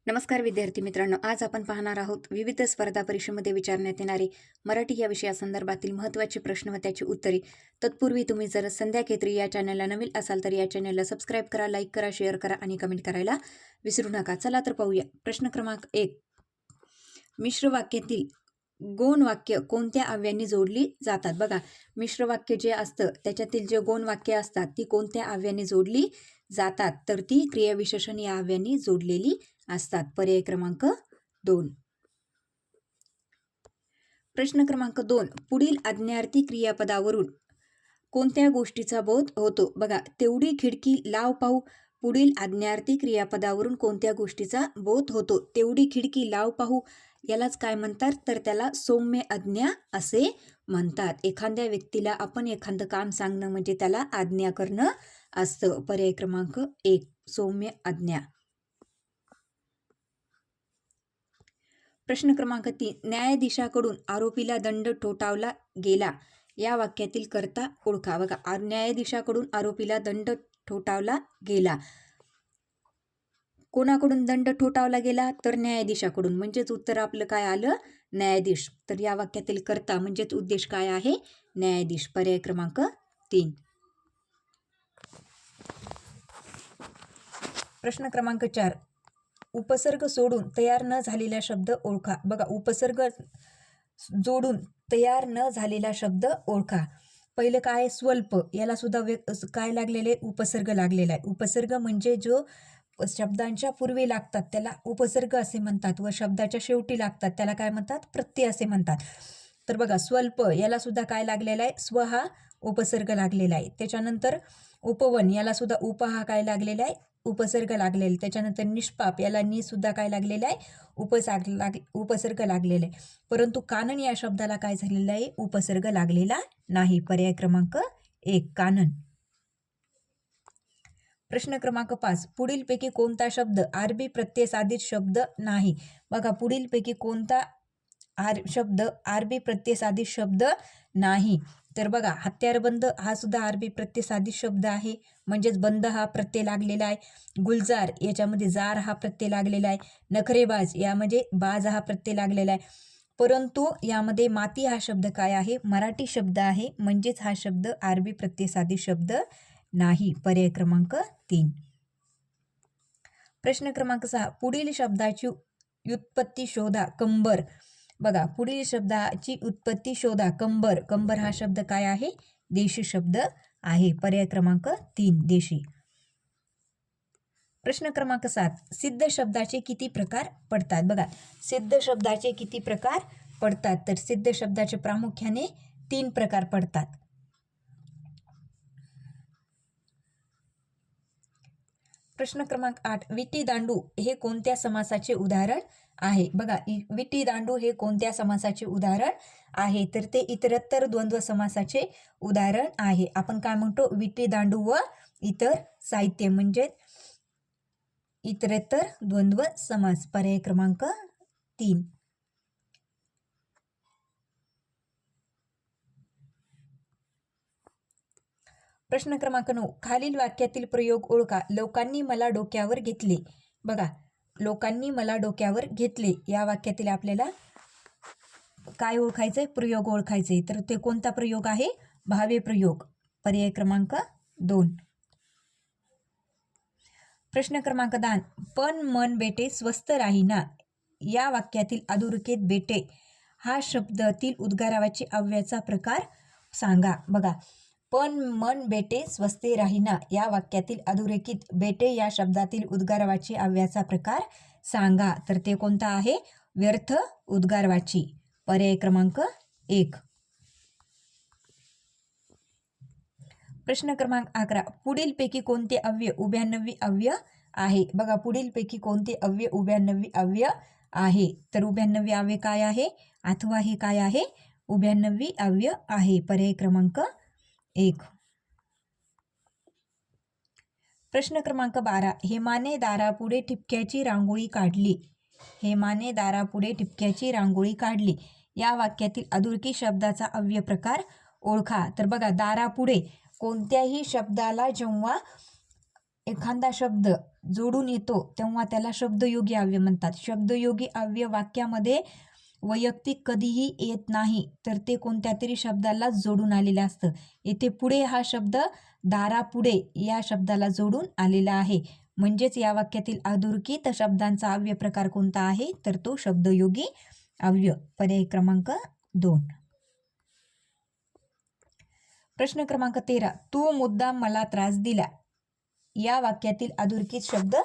नमस्कार विद्यार्थी मित्रांनो, आज आपण पाहणार आहोत विविध स्पर्धा परीक्षेमध्ये विचारण्यात येणारे मराठी या विषयासंदर्भातील महत्त्वाचे प्रश्न व त्याची उत्तरे. तत्पूर्वी तुम्ही जर संध्या खेत्री या चॅनलला नवीन असाल तर या चॅनलला सबस्क्राईब करा, लाईक करा, शेअर करा आणि कमेंट करायला विसरू नका. चला तर पाहूया. प्रश्न क्रमांक 1. मिश्र वाक्यातील गौण वाक्य कोणत्या अव्ययांनी जोडली जातात? बघा, मिश्र वाक्य जे असतं त्याच्यातील जे गौण वाक्य असतात ती कोणत्या अव्ययांनी जोडली जातात? तर ती क्रियाविशेषण या अव्ययांनी जोडलेली असतात. पर्याय क्रमांक 2. प्रश्न क्रमांक 2. पुढील आज्ञार्थी क्रियापदावरून कोणत्या गोष्टीचा बोध होतो? बघा, तेवढी खिडकी लाव पाहू. पुढील आज्ञार्थी क्रियापदावरून कोणत्या गोष्टीचा बोध होतो? तेवढी खिडकी लाव पाहू यालाच काय म्हणतात? तर त्याला सौम्य आज्ञा असे म्हणतात. एखाद्या व्यक्तीला आपण एखादं काम सांगणं म्हणजे त्याला आज्ञा करणं असतं. पर्याय क्रमांक 1. सौम्य आज्ञा. प्रश्न क्रमांक 3. न्यायाधीशाकडून आरोपीला दंड ठोठावला गेला या वाक्यातील कर्ता ओळखा. बघा, न्यायाधीशाकडून आरोपीला दंड ठोठावला गेला. कोणाकडून दंड ठोठावला गेला? तर न्यायाधीशाकडून. म्हणजेच उत्तर आपलं काय आलं? न्यायाधीश. तर या वाक्यातील कर्ता म्हणजेच उद्देश काय आहे? न्यायाधीश. पर्याय क्रमांक 3. प्रश्न क्रमांक 4. उपसर्ग सोडून तयार न झालेला शब्द ओळखा. बघा, उपसर्ग जोडून तयार न झालेला शब्द ओळखा. पहिलं काय? स्वल्प. याला सुद्धा काय लागलेले? उपसर्ग लागलेला आहे. उपसर्ग म्हणजे जो शब्दांच्या पूर्वी लागतात त्याला उपसर्ग असे म्हणतात व शब्दाच्या शेवटी लागतात त्याला काय म्हणतात? प्रत्यय असे म्हणतात. तर बघा, स्वल्प याला सुद्धा काय लागलेला आहे? स्व हा उपसर्ग लागलेला आहे. त्याच्यानंतर उपवन याला सुद्धा उप हा काय लागलेला आहे? उपसर्ग लागलेला आहे. त्याच्यानंतर निष्पाप याला नि सुद्धा काय लागलेला आहे? उपसर्ग लागलेला आहे. परंतु कानन या शब्दाला काय झालेलं आहे? उपसर्ग लागलेला नाही. पर्याय क्रमांक 1. कानन. प्रश्न क्रमांक 5. पुढीलपैकी कोणता शब्द आरबी प्रत्यय साधित शब्द नाही? बघा, पुढीलपैकी कोणता शब्द आरबी प्रत्यय साधित शब्द नाही? तर बघा, हत्यारबंद हा सुद्धा आरबी प्रत्यय साधित शब्द आहे. म्हणजेच बंद हा प्रत्यय लागलेला आहे. गुलजार याच्यामध्ये जार हा प्रत्यय लागलेला आहे. नखरेबाज यामध्ये बाज हा प्रत्यय लागलेला आहे. परंतु यामध्ये माती हा शब्द काय आहे? मराठी शब्द आहे. म्हणजेच हा शब्द आरबी प्रत्यय साधित शब्द नाही. पर्याय क्रमांक 3. प्रश्न क्रमांक 6. पुढील शब्दाची व्युत्पत्ती शोधा. कंबर. बघा, पुढील शब्दाची उत्पत्ती शोधा. कंबर. कंबर हा शब्द काय आहे? देशी शब्द आहे. पर्याय क्रमांक 3. देशी. प्रश्न क्रमांक 7. सिद्ध शब्दाचे किती प्रकार पडतात? बघा, सिद्ध शब्दाचे किती प्रकार पडतात? तर सिद्ध शब्दाचे प्रामुख्याने 3 प्रकार पडतात. प्रश्न क्रमांक 8. विटी दांडू हे कोणत्या समासाचे उदाहरण आहे? बघा, विटी दांडू हे कोणत्या समासाचे उदाहरण आहे? तर ते इतरत्तर द्वंद्व समासाचे उदाहरण आहे. आपण काय म्हणतो? विटी दांडू व इतर साहित्य म्हणजे इतरत्तर द्वंद्व समास. पर्याय क्रमांक 3. प्रश्न क्रमांक 9. खालील वाक्यातील प्रयोग ओळखा. लोकांनी मला डोक्यावर घेतले. बघा, लोकांनी मला डोक्यावर घेतले या वाक्यातील आपल्याला काय ओळखायचंय? प्रयोग ओळखायचे. तर ते कोणता प्रयोग आहे? भावे प्रयोग. पर्याय क्रमांक 2. प्रश्न क्रमांक 10. पण मन बेटे स्वस्त राहीना या वाक्यातील अधोरेखित बेटे हा शब्दातील उद्गारावाची अव्ययाचा प्रकार सांगा. बघा, पण मन बेटे स्वस्ते राहीना या वाक्यातील अधोरेखित बेटे या शब्दातील उद्गारवाची अव्ययाचा प्रकार सांगा. तर ते कोणता आहे? व्यर्थ उद्गारवाची. पर्याय क्रमांक 1. प्रश्न क्रमांक 11. पुढीलपैकी कोणते अव्यय उभयान्वयी अव्यय आहे? बघा, पुढीलपैकी कोणते अव्यय उभयान्वयी अव्यय आहे? तर उभयान्वयी अव्यय काय आहे? अथवा हे काय आहे? उभयान्वयी अव्यय आहे. पर्याय क्रमांक 1. प्रश्न क्रमांक 12. हेमाने दारापुढे ठिपक्याची रांगोळी काढली. हेमाने दारापुढे ठिपक्याची रांगोळी काढली या वाक्यातील अधोरेखित शब्दाचा अव्यय प्रकार ओळखा. तर बघा, दारापुढे कोणत्याही शब्दाला जेव्हा एखादा शब्द जोडून येतो तेव्हा त्याला शब्दयोगी अव्यय म्हणतात. शब्दयोगी अव्यय वाक्यामध्ये वैयक्तिक कधीही येत नाही, तर ते कोणत्या तरी शब्दाला जोडून आलेलं असतं. येथे पुढे हा शब्द दारापुढे या शब्दाला जोडून आलेला आहे. म्हणजेच या वाक्यातील अधोरेखित शब्दांचा अव्यय प्रकार कोणता आहे, तर तो शब्दयोगी अव्यय. पर्याय क्रमांक 2. प्रश्न क्रमांक 13. तू मुद्दाम मला त्रास दिला. या वाक्यातील अधोरेखित शब्द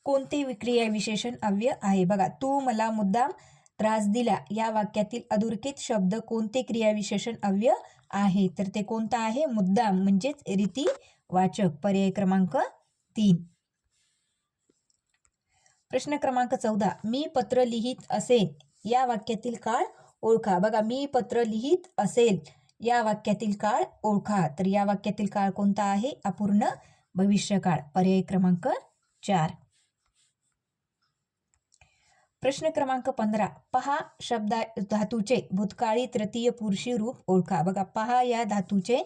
कोणते क्रिया विशेषण अव्यय आहे? बघा, तू मला मुद्दाम त्रास दिला या वाक्यातील अधोरेखित शब्द कोणते क्रियाविशेषण अव्यय आहे? तर ते कोणतं आहे? मुद्दाम म्हणजेच रीतिवाचक. पर्याय क्रमांक 3. प्रश्न क्रमांक 14. मी पत्र लिहित असेन या वाक्यातील काळ ओळखा. बघा, मी पत्र लिहित असेल या वाक्यातील काळ ओळखा. तर या वाक्यातील काळ कोणता आहे? अपूर्ण भविष्यकाळ. पर्याय क्रमांक 4. प्रश्न क्रमांक 15. पहा धातूचे भूतकाळी तृतीय पुरुषी रूप ओळखा. बघा, पहा या धातूचे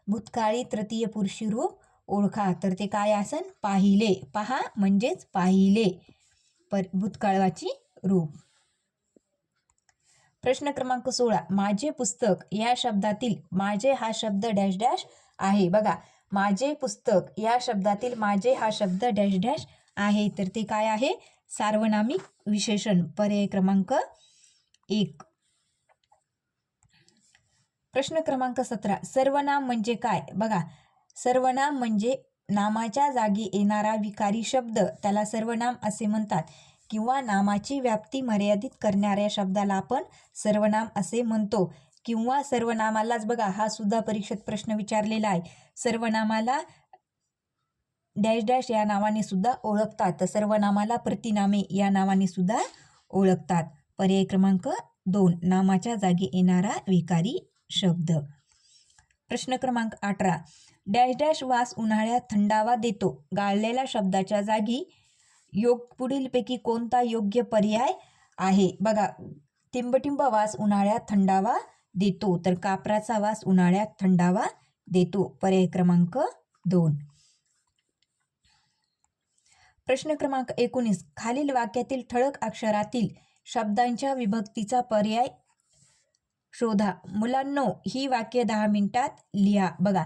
भूतकाळी तृतीय पुरुषी रूप ओळखा. तर ते काय असेल? पाहिले. पहा म्हणजेच पाहिले. भूतकाळाची रूप. प्रश्न क्रमांक 16. माझे पुस्तक या शब्दातील माझे हा शब्द डॅश डॅश आहे. बघा, माझे पुस्तक या शब्दातील माझे हा शब्द डॅश डॅश आहे. तर ते काय आहे? सार्वनामिक विशेषण. पर्याय क्रमांक 1. प्रश्न क्रमांक 17. सर्वनाम म्हणजे काय? बघा, सर्वनाम म्हणजे नामाच्या जागी येणारा विकारी शब्द, त्याला सर्वनाम असे म्हणतात. किंवा नामाची व्याप्ती मर्यादित करणाऱ्या शब्दाला आपण सर्वनाम असे म्हणतो. किंवा सर्वनामालाच, बघा, हा सुद्धा परीक्षेत प्रश्न विचारलेला आहे, सर्वनामाला डॅश डॅश या नावाने सुद्धा ओळखतात. तर सर्वनामाला प्रतिनामे या नावाने सुद्धा ओळखतात. पर्याय क्रमांक 2. नामाच्या जागी येणारा विकारी शब्द. प्रश्न क्रमांक 18. डॅश डॅश वास उन्हाळ्यात थंडावा देतो. गाळलेल्या शब्दाच्या जागी पुढीलपैकी कोणता योग्य पर्याय आहे? बघा, टिंबटिंब वास उन्हाळ्यात थंडावा देतो. तर कापराचा वास उन्हाळ्यात थंडावा देतो. पर्याय क्रमांक 2. प्रश्न क्रमांक 19. खालील वाक्यातील ठळक अक्षरातील शब्दांच्या विभक्तीचा पर्याय शोधा. मुलांनो, ही वाक्य 10 मिनिटात लिहा. बघा,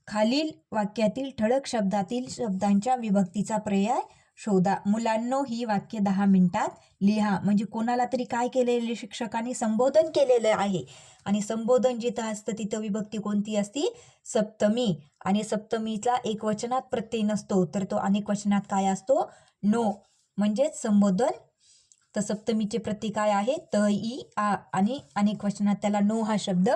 खालील वाक्यातील ठळक शब्दातील शब्दांच्या विभक्तीचा पर्याय शोधा. मुलांनो, ही वाक्य 10 मिनिटात लिहा. म्हणजे कोणाला तरी काय केलेले? शिक्षकांनी संबोधन केलेलं आहे. आणि संबोधन जिथं असतं तिथं विभक्ती कोणती असती? सप्तमी. आणि सप्तमीचा एकवचनात प्रत्यय नसतो, तर तो अनेक वचनात काय असतो? नो. म्हणजेच संबोधन. तर सप्तमीचे प्रत्यय काय आहे? त, इ, आ. आणि अनेक वचनात त्याला नो हा शब्द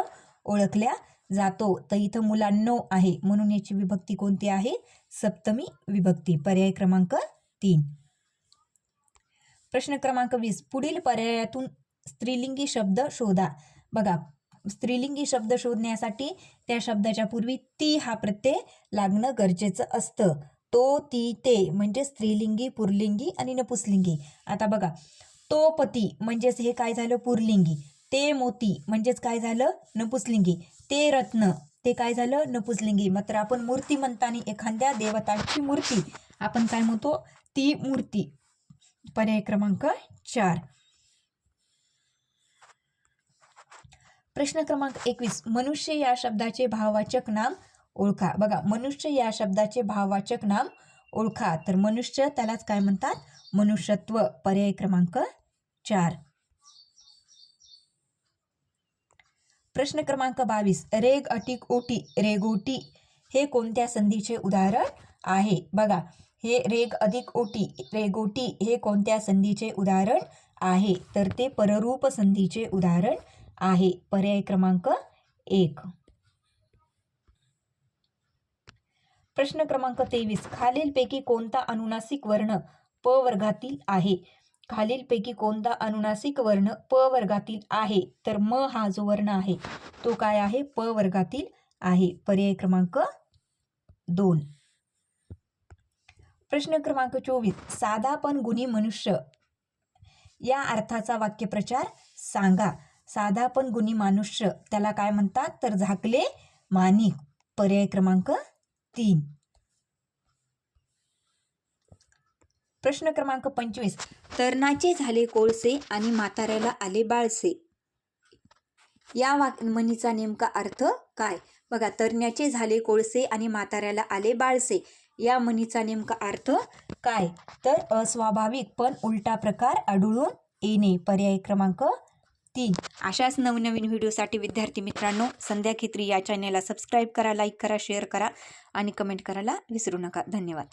ओळखल्या जातो. तर इथं मुलांनो आहे, म्हणून याची विभक्ती कोणती आहे? सप्तमी विभक्ती. पर्याय क्रमांक 3. प्रश्न क्रमांक 20. पुढील पर्यायातून स्त्रीलिंगी शब्द शोधा. बघा, स्त्रीलिंगी शब्द शोधण्यासाठी त्या शब्दाच्या पूर्वी ती हा प्रत्यय लागणं गरजेचं असतं. तो, ती, ते म्हणजे स्त्रीलिंगी, पुल्लिंगी आणि नपुसलिंगी. आता बघा, तो पती म्हणजेच हे काय झालं? पुल्लिंगी. ते मोती म्हणजेच काय झालं? नपुसलिंगी. ते रत्न ते काय झालं? नपुसलिंगी. मात्र आपण मूर्ती म्हणताना एखाद्या देवताची मूर्ती आपण काय म्हणतो? ती मूर्ती. पर्याय क्रमांक 4. प्रश्न क्रमांक 21. मनुष्य या शब्दाचे भाववाचक नाम ओळखा. बघा, मनुष्य या शब्दाचे भाववाचक नाम ओळखा. तर मनुष्य त्यालाच काय म्हणतात? मनुष्यत्व. पर्याय क्रमांक 4. प्रश्न क्रमांक 22. रेग अटिक ओटी, रेगोटी हे कोणत्या संधीचे उदाहरण आहे? बघा, हे रेग अधिक ओटी, रेगोटी हे कोणत्या संधीचे उदाहरण आहे? तर ते पररूप संधीचे उदाहरण आहे. पर्याय क्रमांक 1. प्रश्न क्रमांक 23. खालीलपैकी कोणता अनुनासिक वर्ण प वर्गातील आहे? खालीलपैकी कोणता अनुनासिक वर्ण प वर्गातील आहे? तर म हा जो वर्ण आहे तो काय आहे? प वर्गातील आहे. पर्याय क्रमांक 2. प्रश्न क्रमांक 24. साधा पण गुणी मनुष्य या अर्थाचा वाक्यप्रचार सांगा. साधा पण गुणी मनुष्य त्याला काय म्हणतात? तर झाकले माणिक. पर्याय क्रमांक 3. प्रश्न क्रमांक 25, तरणाचे झाले कोळसे आणि म्हाताऱ्याला आले बाळसे. या म्हणीचा नेमका अर्थ काय? बघा, तरण्याचे झाले कोळसे आणि म्हाताऱ्याला आले बाळसे या म्हणीचा नेमका अर्थ काय? तर अस्वाभाविक पण उलटा प्रकार आढळून येणे. पर्याय क्रमांक 3. अशाच नवनवीन व्हिडिओसाठी विद्यार्थी मित्रांनो, संध्या खित्री या चॅनेलला सबस्क्राईब करा, लाईक करा, शेअर करा आणि कमेंट करायला विसरू नका. धन्यवाद.